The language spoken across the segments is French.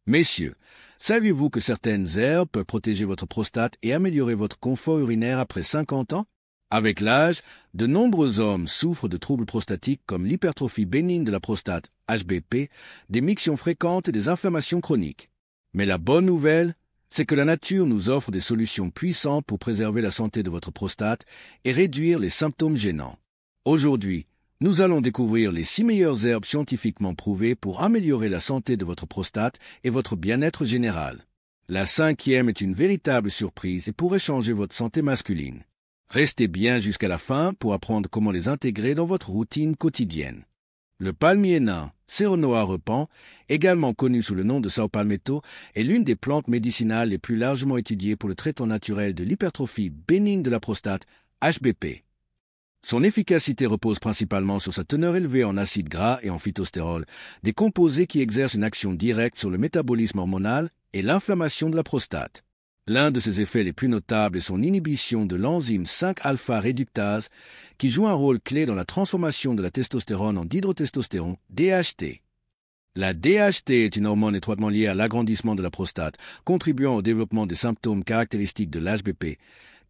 Messieurs, saviez-vous que certaines herbes peuvent protéger votre prostate et améliorer votre confort urinaire après 50 ans? Avec l'âge, de nombreux hommes souffrent de troubles prostatiques comme l'hypertrophie bénigne de la prostate, HBP, des mictions fréquentes et des inflammations chroniques. Mais la bonne nouvelle, c'est que la nature nous offre des solutions puissantes pour préserver la santé de votre prostate et réduire les symptômes gênants. Aujourd'hui, nous allons découvrir les 6 meilleures herbes scientifiquement prouvées pour améliorer la santé de votre prostate et votre bien-être général. La 5e est une véritable surprise et pourrait changer votre santé masculine. Restez bien jusqu'à la fin pour apprendre comment les intégrer dans votre routine quotidienne. Le palmier nain, Ceronoa repens, également connu sous le nom de Sao Palmetto, est l'une des plantes médicinales les plus largement étudiées pour le traitement naturel de l'hypertrophie bénigne de la prostate, HBP. Son efficacité repose principalement sur sa teneur élevée en acides gras et en phytostérol, des composés qui exercent une action directe sur le métabolisme hormonal et l'inflammation de la prostate. L'un de ses effets les plus notables est son inhibition de l'enzyme 5-alpha-réductase qui joue un rôle clé dans la transformation de la testostérone en dihydrotestostérone, DHT. La DHT est une hormone étroitement liée à l'agrandissement de la prostate, contribuant au développement des symptômes caractéristiques de l'HBP,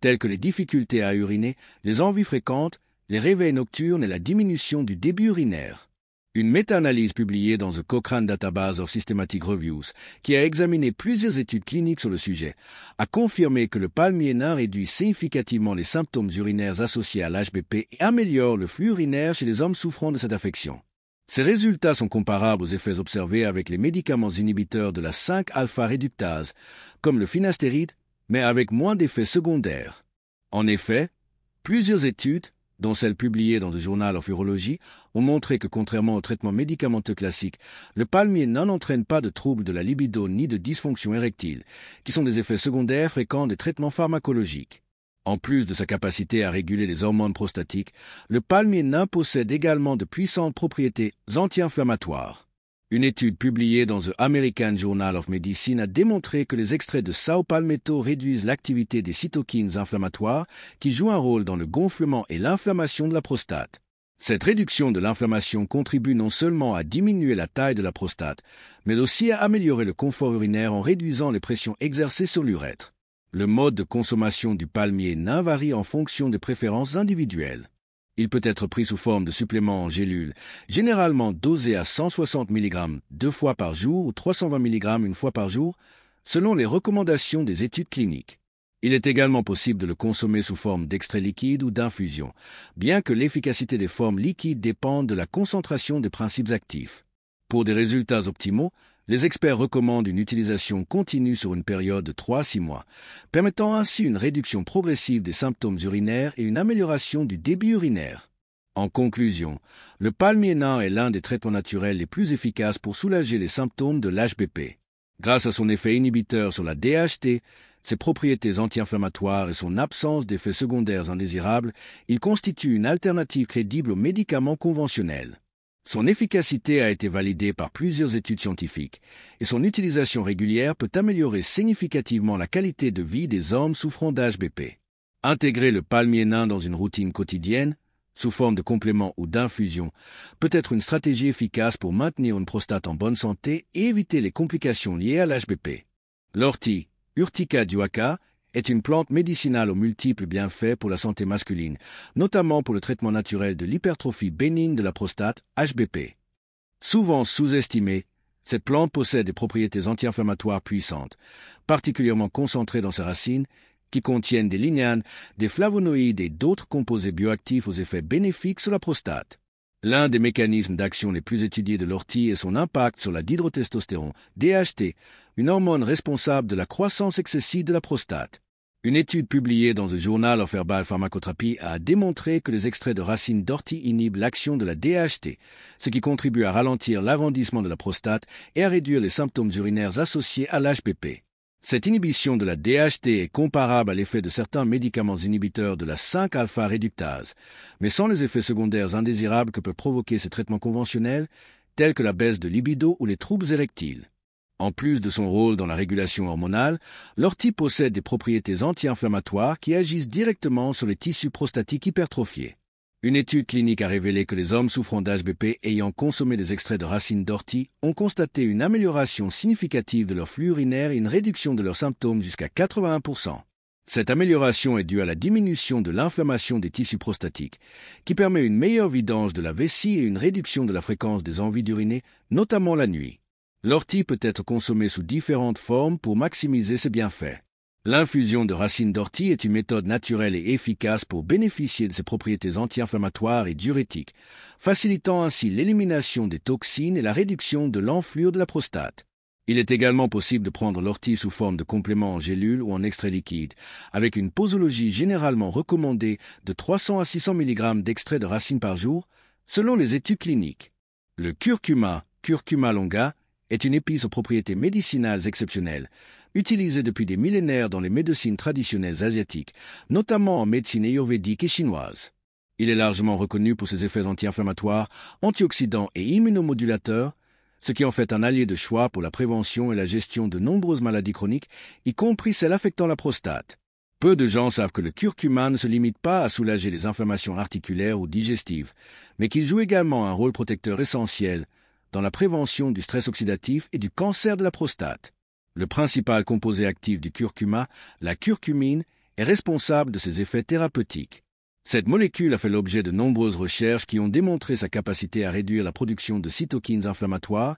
tels que les difficultés à uriner, les envies fréquentes, les réveils nocturnes et la diminution du débit urinaire. Une méta-analyse publiée dans The Cochrane Database of Systematic Reviews, qui a examiné plusieurs études cliniques sur le sujet, a confirmé que le palmier nain réduit significativement les symptômes urinaires associés à l'HBP et améliore le flux urinaire chez les hommes souffrant de cette affection. Ces résultats sont comparables aux effets observés avec les médicaments inhibiteurs de la 5-alpha-réductase, comme le finastéride, mais avec moins d'effets secondaires. En effet, plusieurs études, dont celle publiée dans le Journal of Urology, ont montré que contrairement au traitement médicamenteux classique, le palmier nain n'entraîne pas de troubles de la libido ni de dysfonction érectile, qui sont des effets secondaires fréquents des traitements pharmacologiques. En plus de sa capacité à réguler les hormones prostatiques, le palmier nain possède également de puissantes propriétés anti-inflammatoires. Une étude publiée dans The American Journal of Medicine a démontré que les extraits de Sao Palmetto réduisent l'activité des cytokines inflammatoires qui jouent un rôle dans le gonflement et l'inflammation de la prostate. Cette réduction de l'inflammation contribue non seulement à diminuer la taille de la prostate, mais aussi à améliorer le confort urinaire en réduisant les pressions exercées sur l'urètre. Le mode de consommation du palmier nain varie en fonction des préférences individuelles. Il peut être pris sous forme de supplément en gélule, généralement dosé à 160 mg 2 fois par jour ou 320 mg 1 fois par jour, selon les recommandations des études cliniques. Il est également possible de le consommer sous forme d'extrait liquide ou d'infusion, bien que l'efficacité des formes liquides dépende de la concentration des principes actifs. Pour des résultats optimaux, les experts recommandent une utilisation continue sur une période de 3 à 6 mois, permettant ainsi une réduction progressive des symptômes urinaires et une amélioration du débit urinaire. En conclusion, le palmier nain est l'un des traitements naturels les plus efficaces pour soulager les symptômes de l'HBP. Grâce à son effet inhibiteur sur la DHT, ses propriétés anti-inflammatoires et son absence d'effets secondaires indésirables, il constitue une alternative crédible aux médicaments conventionnels. Son efficacité a été validée par plusieurs études scientifiques et son utilisation régulière peut améliorer significativement la qualité de vie des hommes souffrant d'HBP. Intégrer le palmier nain dans une routine quotidienne, sous forme de complément ou d'infusion, peut être une stratégie efficace pour maintenir une prostate en bonne santé et éviter les complications liées à l'HBP. L'ortie, Urtica duaca, est une plante médicinale aux multiples bienfaits pour la santé masculine, notamment pour le traitement naturel de l'hypertrophie bénigne de la prostate, HBP. Souvent sous-estimée, cette plante possède des propriétés anti-inflammatoires puissantes, particulièrement concentrées dans ses racines, qui contiennent des lignanes, des flavonoïdes et d'autres composés bioactifs aux effets bénéfiques sur la prostate. L'un des mécanismes d'action les plus étudiés de l'ortie est son impact sur la dihydrotestostérone, DHT, une hormone responsable de la croissance excessive de la prostate. Une étude publiée dans The Journal of Herbal Pharmacotherapy a démontré que les extraits de racines d'ortie inhibent l'action de la DHT, ce qui contribue à ralentir l'agrandissement de la prostate et à réduire les symptômes urinaires associés à l'HBP. Cette inhibition de la DHT est comparable à l'effet de certains médicaments inhibiteurs de la 5-alpha-réductase, mais sans les effets secondaires indésirables que peuvent provoquer ces traitements conventionnels, tels que la baisse de libido ou les troubles érectiles. En plus de son rôle dans la régulation hormonale, l'ortie possède des propriétés anti-inflammatoires qui agissent directement sur les tissus prostatiques hypertrophiés. Une étude clinique a révélé que les hommes souffrant d'HBP ayant consommé des extraits de racines d'ortie ont constaté une amélioration significative de leur flux urinaire et une réduction de leurs symptômes jusqu'à 81%. Cette amélioration est due à la diminution de l'inflammation des tissus prostatiques, qui permet une meilleure vidange de la vessie et une réduction de la fréquence des envies d'uriner, notamment la nuit. L'ortie peut être consommée sous différentes formes pour maximiser ses bienfaits. L'infusion de racines d'ortie est une méthode naturelle et efficace pour bénéficier de ses propriétés anti-inflammatoires et diurétiques, facilitant ainsi l'élimination des toxines et la réduction de l'enflure de la prostate. Il est également possible de prendre l'ortie sous forme de complément en gélule ou en extrait liquide, avec une posologie généralement recommandée de 300 à 600 mg d'extrait de racines par jour, selon les études cliniques. Le curcuma, Curcuma longa, est une épice aux propriétés médicinales exceptionnelles, utilisée depuis des millénaires dans les médecines traditionnelles asiatiques, notamment en médecine ayurvédique et chinoise. Il est largement reconnu pour ses effets anti-inflammatoires, antioxydants et immunomodulateurs, ce qui en fait un allié de choix pour la prévention et la gestion de nombreuses maladies chroniques, y compris celles affectant la prostate. Peu de gens savent que le curcuma ne se limite pas à soulager les inflammations articulaires ou digestives, mais qu'il joue également un rôle protecteur essentiel dans la prévention du stress oxydatif et du cancer de la prostate. Le principal composé actif du curcuma, la curcumine, est responsable de ses effets thérapeutiques. Cette molécule a fait l'objet de nombreuses recherches qui ont démontré sa capacité à réduire la production de cytokines inflammatoires,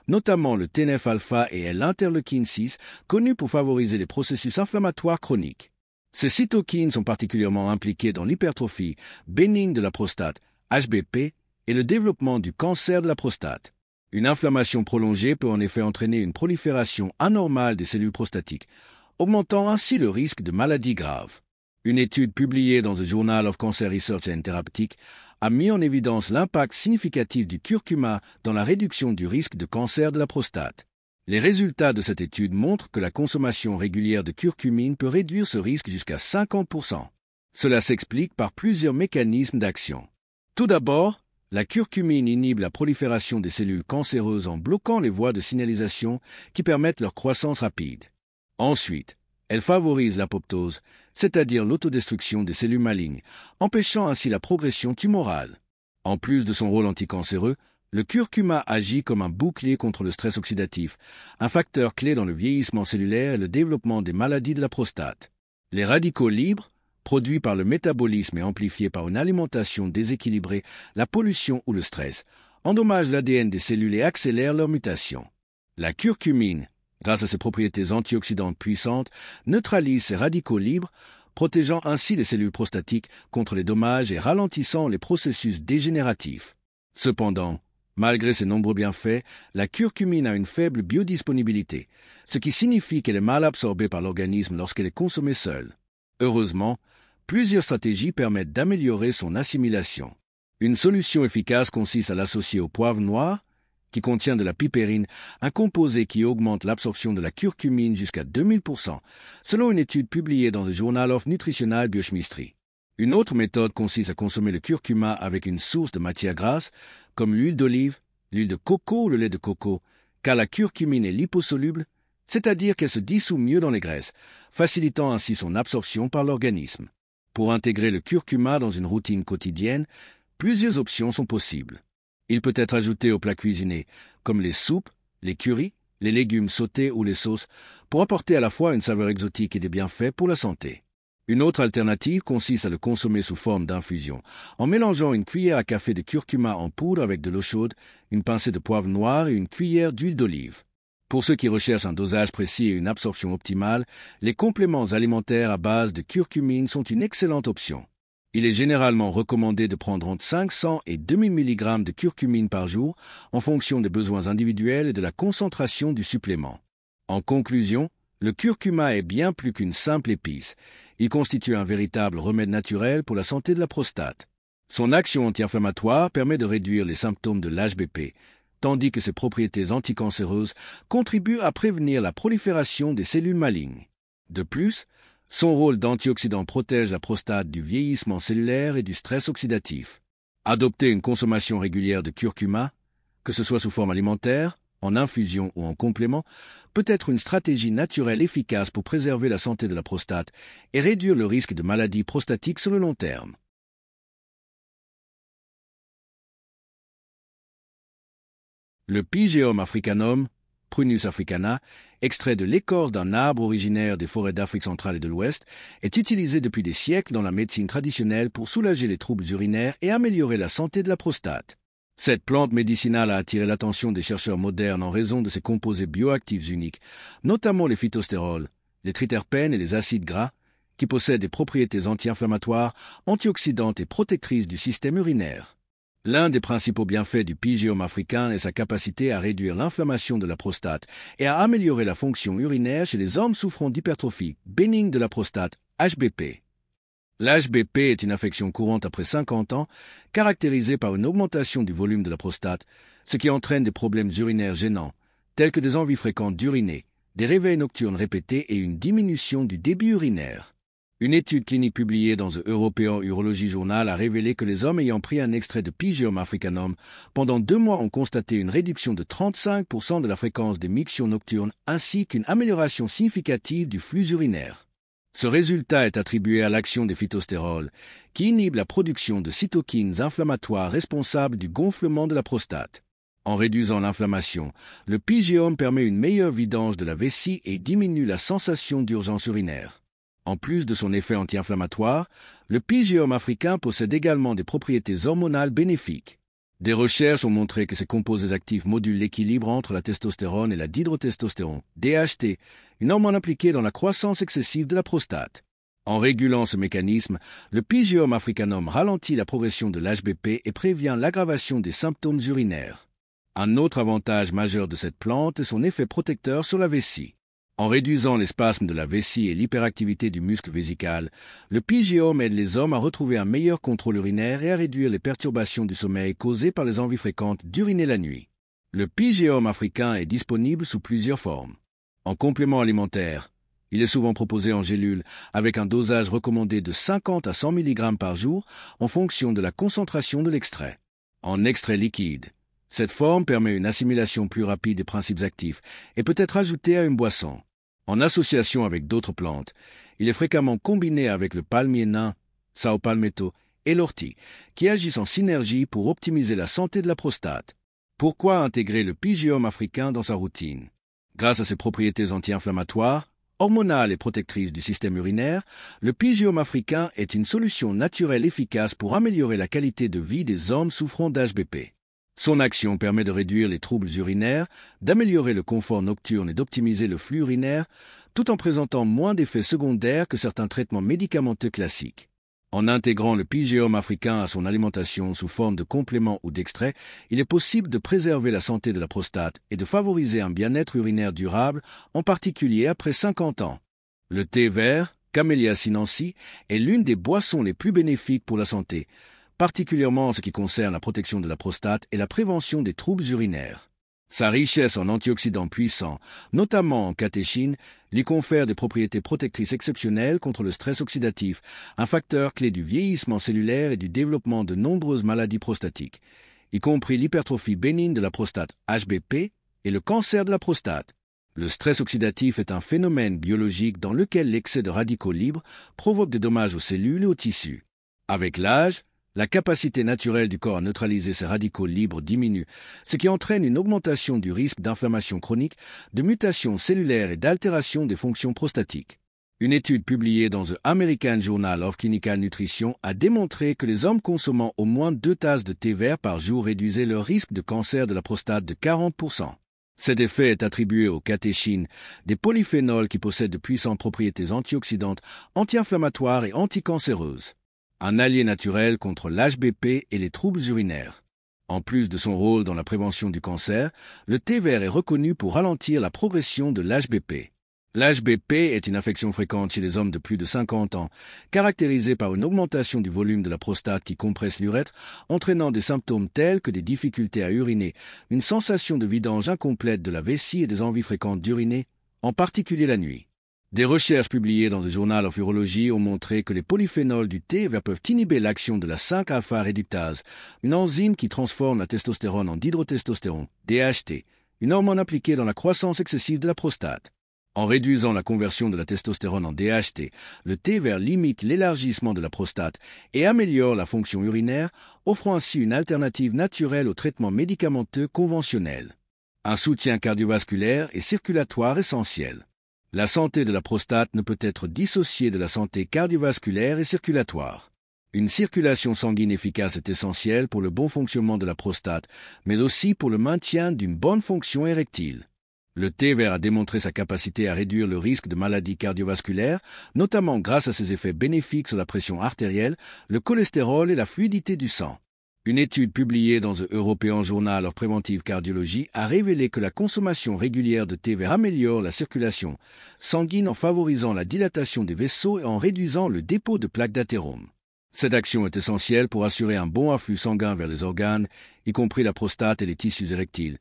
notamment le TNF-alpha et l'interleukine 6, connus pour favoriser les processus inflammatoires chroniques. Ces cytokines sont particulièrement impliquées dans l'hypertrophie bénigne de la prostate, HBP, et le développement du cancer de la prostate. Une inflammation prolongée peut en effet entraîner une prolifération anormale des cellules prostatiques, augmentant ainsi le risque de maladies graves. Une étude publiée dans The Journal of Cancer Research and Therapeutics a mis en évidence l'impact significatif du curcuma dans la réduction du risque de cancer de la prostate. Les résultats de cette étude montrent que la consommation régulière de curcumine peut réduire ce risque jusqu'à 50%. Cela s'explique par plusieurs mécanismes d'action. Tout d'abord, la curcumine inhibe la prolifération des cellules cancéreuses en bloquant les voies de signalisation qui permettent leur croissance rapide. Ensuite, elle favorise l'apoptose, c'est-à-dire l'autodestruction des cellules malignes, empêchant ainsi la progression tumorale. En plus de son rôle anticancéreux, le curcuma agit comme un bouclier contre le stress oxydatif, un facteur clé dans le vieillissement cellulaire et le développement des maladies de la prostate. Les radicaux libres, produits par le métabolisme et amplifiés par une alimentation déséquilibrée, la pollution ou le stress, endommagent l'ADN des cellules et accélèrent leur mutation. La curcumine, grâce à ses propriétés antioxydantes puissantes, neutralise ces radicaux libres, protégeant ainsi les cellules prostatiques contre les dommages et ralentissant les processus dégénératifs. Cependant, malgré ses nombreux bienfaits, la curcumine a une faible biodisponibilité, ce qui signifie qu'elle est mal absorbée par l'organisme lorsqu'elle est consommée seule. Heureusement, plusieurs stratégies permettent d'améliorer son assimilation. Une solution efficace consiste à l'associer au poivre noir, qui contient de la pipérine, un composé qui augmente l'absorption de la curcumine jusqu'à 2000%, selon une étude publiée dans le Journal of Nutritional Biochemistry. Une autre méthode consiste à consommer le curcuma avec une source de matière grasse, comme l'huile d'olive, l'huile de coco ou le lait de coco, car la curcumine est liposoluble, c'est-à-dire qu'elle se dissout mieux dans les graisses, facilitant ainsi son absorption par l'organisme. Pour intégrer le curcuma dans une routine quotidienne, plusieurs options sont possibles. Il peut être ajouté aux plats cuisinés, comme les soupes, les currys, les légumes sautés ou les sauces, pour apporter à la fois une saveur exotique et des bienfaits pour la santé. Une autre alternative consiste à le consommer sous forme d'infusion, en mélangeant une cuillère à café de curcuma en poudre avec de l'eau chaude, une pincée de poivre noir et une cuillère d'huile d'olive. Pour ceux qui recherchent un dosage précis et une absorption optimale, les compléments alimentaires à base de curcumine sont une excellente option. Il est généralement recommandé de prendre entre 500 et 2000 mg de curcumine par jour en fonction des besoins individuels et de la concentration du supplément. En conclusion, le curcuma est bien plus qu'une simple épice. Il constitue un véritable remède naturel pour la santé de la prostate. Son action anti-inflammatoire permet de réduire les symptômes de l'HBP, tandis que ses propriétés anticancéreuses contribuent à prévenir la prolifération des cellules malignes. De plus, son rôle d'antioxydant protège la prostate du vieillissement cellulaire et du stress oxydatif. Adopter une consommation régulière de curcuma, que ce soit sous forme alimentaire, en infusion ou en complément, peut être une stratégie naturelle efficace pour préserver la santé de la prostate et réduire le risque de maladies prostatiques sur le long terme. Le Pygeum africanum, Prunus africana, extrait de l'écorce d'un arbre originaire des forêts d'Afrique centrale et de l'Ouest, est utilisé depuis des siècles dans la médecine traditionnelle pour soulager les troubles urinaires et améliorer la santé de la prostate. Cette plante médicinale a attiré l'attention des chercheurs modernes en raison de ses composés bioactifs uniques, notamment les phytostérols, les triterpènes et les acides gras, qui possèdent des propriétés anti-inflammatoires, antioxydantes et protectrices du système urinaire. L'un des principaux bienfaits du Pygeum africain est sa capacité à réduire l'inflammation de la prostate et à améliorer la fonction urinaire chez les hommes souffrant d'hypertrophie bénigne de la prostate, HBP. L'HBP est une affection courante après 50 ans, caractérisée par une augmentation du volume de la prostate, ce qui entraîne des problèmes urinaires gênants, tels que des envies fréquentes d'uriner, des réveils nocturnes répétés et une diminution du débit urinaire. Une étude clinique publiée dans The European Urology Journal a révélé que les hommes ayant pris un extrait de Pygeum africanum pendant 2 mois ont constaté une réduction de 35% de la fréquence des mictions nocturnes ainsi qu'une amélioration significative du flux urinaire. Ce résultat est attribué à l'action des phytostérols, qui inhibent la production de cytokines inflammatoires responsables du gonflement de la prostate. En réduisant l'inflammation, le Pygeum permet une meilleure vidange de la vessie et diminue la sensation d'urgence urinaire. En plus de son effet anti-inflammatoire, le Pygeum africain possède également des propriétés hormonales bénéfiques. Des recherches ont montré que ces composés actifs modulent l'équilibre entre la testostérone et la dihydrotestostérone, DHT, une hormone impliquée dans la croissance excessive de la prostate. En régulant ce mécanisme, le Pygeum africanum ralentit la progression de l'HBP et prévient l'aggravation des symptômes urinaires. Un autre avantage majeur de cette plante est son effet protecteur sur la vessie. En réduisant les spasmes de la vessie et l'hyperactivité du muscle vésical, le Pygeum aide les hommes à retrouver un meilleur contrôle urinaire et à réduire les perturbations du sommeil causées par les envies fréquentes d'uriner la nuit. Le Pygeum africain est disponible sous plusieurs formes. En complément alimentaire, il est souvent proposé en gélule avec un dosage recommandé de 50 à 100 mg par jour en fonction de la concentration de l'extrait. En extrait liquide, cette forme permet une assimilation plus rapide des principes actifs et peut être ajoutée à une boisson. En association avec d'autres plantes, il est fréquemment combiné avec le palmier nain, Sao palmetto, et l'ortie, qui agissent en synergie pour optimiser la santé de la prostate. Pourquoi intégrer le Pygeum africain dans sa routine? Grâce à ses propriétés anti-inflammatoires, hormonales et protectrices du système urinaire, le Pygeum africain est une solution naturelle efficace pour améliorer la qualité de vie des hommes souffrant d'HBP. Son action permet de réduire les troubles urinaires, d'améliorer le confort nocturne et d'optimiser le flux urinaire, tout en présentant moins d'effets secondaires que certains traitements médicamenteux classiques. En intégrant le Pygeum africain à son alimentation sous forme de complément ou d'extrait, il est possible de préserver la santé de la prostate et de favoriser un bien-être urinaire durable, en particulier après 50 ans. Le thé vert, Camellia sinensis, est l'une des boissons les plus bénéfiques pour la santé, particulièrement en ce qui concerne la protection de la prostate et la prévention des troubles urinaires. Sa richesse en antioxydants puissants, notamment en catéchine, lui confère des propriétés protectrices exceptionnelles contre le stress oxydatif, un facteur clé du vieillissement cellulaire et du développement de nombreuses maladies prostatiques, y compris l'hypertrophie bénigne de la prostate HBP et le cancer de la prostate. Le stress oxydatif est un phénomène biologique dans lequel l'excès de radicaux libres provoque des dommages aux cellules et aux tissus. Avec l'âge, la capacité naturelle du corps à neutraliser ces radicaux libres diminue, ce qui entraîne une augmentation du risque d'inflammation chronique, de mutations cellulaires et d'altération des fonctions prostatiques. Une étude publiée dans The American Journal of Clinical Nutrition a démontré que les hommes consommant au moins 2 tasses de thé vert par jour réduisaient leur risque de cancer de la prostate de 40%. Cet effet est attribué aux catéchines, des polyphénols qui possèdent de puissantes propriétés antioxydantes, anti-inflammatoires et anticancéreuses. Un allié naturel contre l'HBP et les troubles urinaires. En plus de son rôle dans la prévention du cancer, le thé vert est reconnu pour ralentir la progression de l'HBP. L'HBP est une affection fréquente chez les hommes de plus de 50 ans, caractérisée par une augmentation du volume de la prostate qui compresse l'urètre, entraînant des symptômes tels que des difficultés à uriner, une sensation de vidange incomplète de la vessie et des envies fréquentes d'uriner, en particulier la nuit. Des recherches publiées dans The Journal of Urology ont montré que les polyphénols du thé vert peuvent inhiber l'action de la 5-alpha-réductase, une enzyme qui transforme la testostérone en dihydrotestostérone, DHT, une hormone impliquée dans la croissance excessive de la prostate. En réduisant la conversion de la testostérone en DHT, le thé vert limite l'élargissement de la prostate et améliore la fonction urinaire, offrant ainsi une alternative naturelle au traitement médicamenteux conventionnel. Un soutien cardiovasculaire et circulatoire essentiel. La santé de la prostate ne peut être dissociée de la santé cardiovasculaire et circulatoire. Une circulation sanguine efficace est essentielle pour le bon fonctionnement de la prostate, mais aussi pour le maintien d'une bonne fonction érectile. Le thé vert a démontré sa capacité à réduire le risque de maladies cardiovasculaires, notamment grâce à ses effets bénéfiques sur la pression artérielle, le cholestérol et la fluidité du sang. Une étude publiée dans The European Journal of Preventive Cardiology a révélé que la consommation régulière de thé vert améliore la circulation sanguine en favorisant la dilatation des vaisseaux et en réduisant le dépôt de plaques d'athérome. Cette action est essentielle pour assurer un bon afflux sanguin vers les organes, y compris la prostate et les tissus érectiles,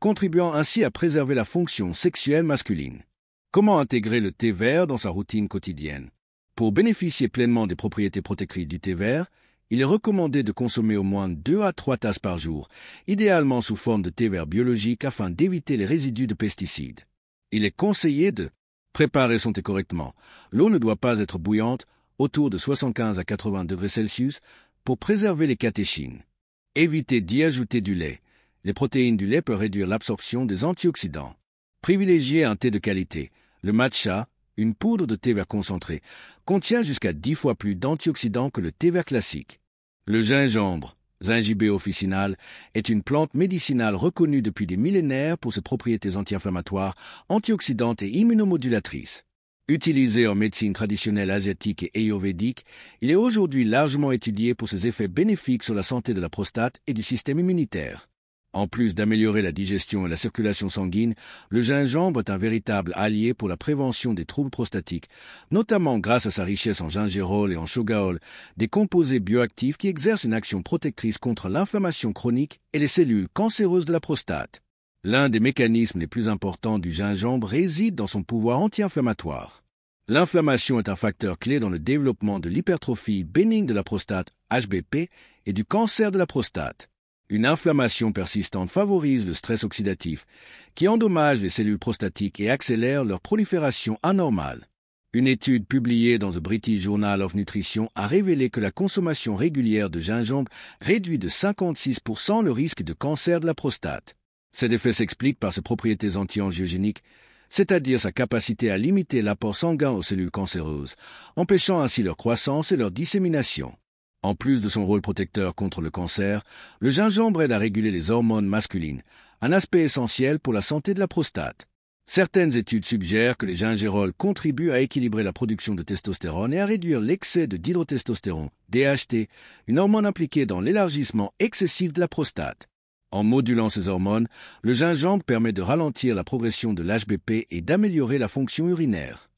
contribuant ainsi à préserver la fonction sexuelle masculine. Comment intégrer le thé vert dans sa routine quotidienne? Pour bénéficier pleinement des propriétés protectrices du thé vert, il est recommandé de consommer au moins 2 à 3 tasses par jour, idéalement sous forme de thé vert biologique afin d'éviter les résidus de pesticides. Il est conseillé de préparer son thé correctement. L'eau ne doit pas être bouillante, autour de 75 à 80 degrés Celsius, pour préserver les catéchines. Évitez d'y ajouter du lait. Les protéines du lait peuvent réduire l'absorption des antioxydants. Privilégiez un thé de qualité. Le matcha, une poudre de thé vert concentré, contient jusqu'à 10 fois plus d'antioxydants que le thé vert classique. Le gingembre, Zingiber officinale, est une plante médicinale reconnue depuis des millénaires pour ses propriétés anti-inflammatoires, antioxydantes et immunomodulatrices. Utilisé en médecine traditionnelle asiatique et ayurvédique, il est aujourd'hui largement étudié pour ses effets bénéfiques sur la santé de la prostate et du système immunitaire. En plus d'améliorer la digestion et la circulation sanguine, le gingembre est un véritable allié pour la prévention des troubles prostatiques, notamment grâce à sa richesse en gingérol et en chogaol, des composés bioactifs qui exercent une action protectrice contre l'inflammation chronique et les cellules cancéreuses de la prostate. L'un des mécanismes les plus importants du gingembre réside dans son pouvoir anti-inflammatoire. L'inflammation est un facteur clé dans le développement de l'hypertrophie bénigne de la prostate, HBP, et du cancer de la prostate. Une inflammation persistante favorise le stress oxydatif, qui endommage les cellules prostatiques et accélère leur prolifération anormale. Une étude publiée dans The British Journal of Nutrition a révélé que la consommation régulière de gingembre réduit de 56% le risque de cancer de la prostate. Cet effet s'explique par ses propriétés anti-angiogéniques, c'est-à-dire sa capacité à limiter l'apport sanguin aux cellules cancéreuses, empêchant ainsi leur croissance et leur dissémination. En plus de son rôle protecteur contre le cancer, le gingembre aide à réguler les hormones masculines, un aspect essentiel pour la santé de la prostate. Certaines études suggèrent que les gingérols contribuent à équilibrer la production de testostérone et à réduire l'excès de dihydrotestostérone, DHT, une hormone impliquée dans l'élargissement excessif de la prostate. En modulant ces hormones, le gingembre permet de ralentir la progression de l'HBP et d'améliorer la fonction urinaire.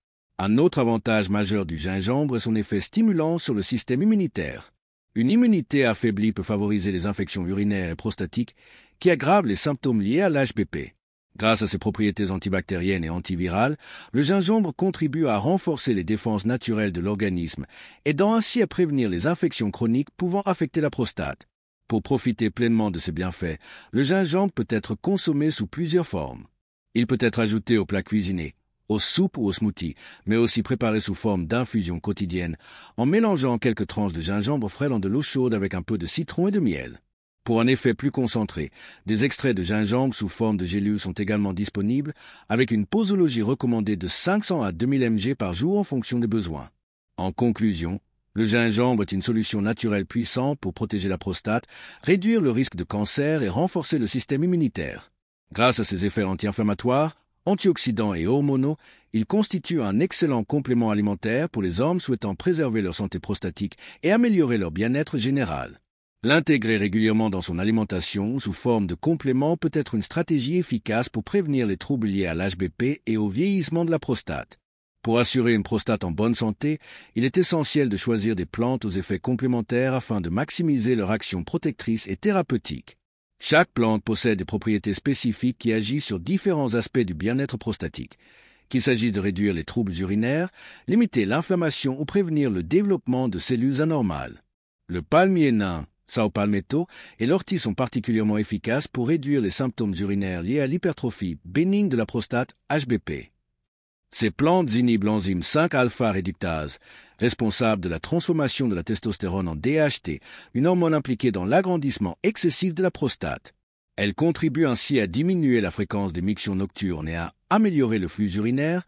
Un autre avantage majeur du gingembre est son effet stimulant sur le système immunitaire. Une immunité affaiblie peut favoriser les infections urinaires et prostatiques qui aggravent les symptômes liés à l'HBP. Grâce à ses propriétés antibactériennes et antivirales, le gingembre contribue à renforcer les défenses naturelles de l'organisme, aidant ainsi à prévenir les infections chroniques pouvant affecter la prostate. Pour profiter pleinement de ses bienfaits, le gingembre peut être consommé sous plusieurs formes. Il peut être ajouté aux plats cuisinés, aux soupes ou aux smoothies, mais aussi préparé sous forme d'infusion quotidienne, en mélangeant quelques tranches de gingembre frais dans de l'eau chaude avec un peu de citron et de miel. Pour un effet plus concentré, des extraits de gingembre sous forme de gélules sont également disponibles, avec une posologie recommandée de 500 à 2000 mg par jour en fonction des besoins. En conclusion, le gingembre est une solution naturelle puissante pour protéger la prostate, réduire le risque de cancer et renforcer le système immunitaire. Grâce à ses effets anti-inflammatoires, antioxydants et hormonaux, il constitue un excellent complément alimentaire pour les hommes souhaitant préserver leur santé prostatique et améliorer leur bien-être général. L'intégrer régulièrement dans son alimentation sous forme de complément peut être une stratégie efficace pour prévenir les troubles liés à l'HBP et au vieillissement de la prostate. Pour assurer une prostate en bonne santé, il est essentiel de choisir des plantes aux effets complémentaires afin de maximiser leur action protectrice et thérapeutique. Chaque plante possède des propriétés spécifiques qui agissent sur différents aspects du bien-être prostatique, qu'il s'agisse de réduire les troubles urinaires, limiter l'inflammation ou prévenir le développement de cellules anormales. Le palmier nain, Sao Palmetto, et l'ortie sont particulièrement efficaces pour réduire les symptômes urinaires liés à l'hypertrophie bénigne de la prostate, HBP. Ces plantes inhibent l'enzyme 5-alpha-réductase, responsable de la transformation de la testostérone en DHT, une hormone impliquée dans l'agrandissement excessif de la prostate. Elle contribue ainsi à diminuer la fréquence des mictions nocturnes et à améliorer le flux urinaire,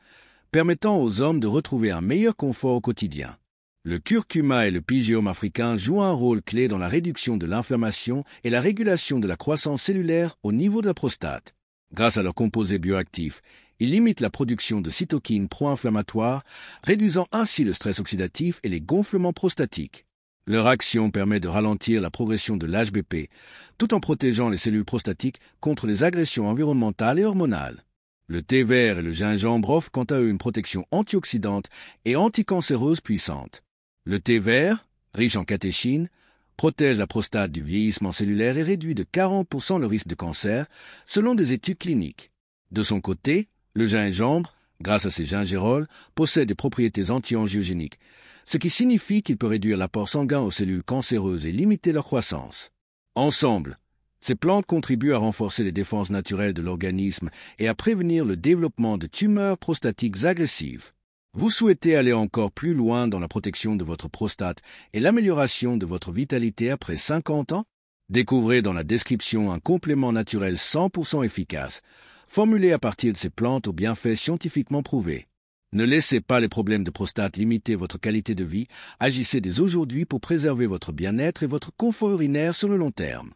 permettant aux hommes de retrouver un meilleur confort au quotidien. Le curcuma et le pygeum africain jouent un rôle clé dans la réduction de l'inflammation et la régulation de la croissance cellulaire au niveau de la prostate. Grâce à leurs composés bioactifs, ils limitent la production de cytokines pro-inflammatoires, réduisant ainsi le stress oxydatif et les gonflements prostatiques. Leur action permet de ralentir la progression de l'HBP, tout en protégeant les cellules prostatiques contre les agressions environnementales et hormonales. Le thé vert et le gingembre offrent quant à eux une protection antioxydante et anticancéreuse puissante. Le thé vert, riche en catéchine, protège la prostate du vieillissement cellulaire et réduit de 40% le risque de cancer, selon des études cliniques. De son côté, le gingembre, grâce à ses gingérols, possède des propriétés anti-angiogéniques, ce qui signifie qu'il peut réduire l'apport sanguin aux cellules cancéreuses et limiter leur croissance. Ensemble, ces plantes contribuent à renforcer les défenses naturelles de l'organisme et à prévenir le développement de tumeurs prostatiques agressives. Vous souhaitez aller encore plus loin dans la protection de votre prostate et l'amélioration de votre vitalité après 50 ans? Découvrez dans la description un complément naturel 100% efficace, formulé à partir de ces plantes aux bienfaits scientifiquement prouvés. Ne laissez pas les problèmes de prostate limiter votre qualité de vie, agissez dès aujourd'hui pour préserver votre bien-être et votre confort urinaire sur le long terme.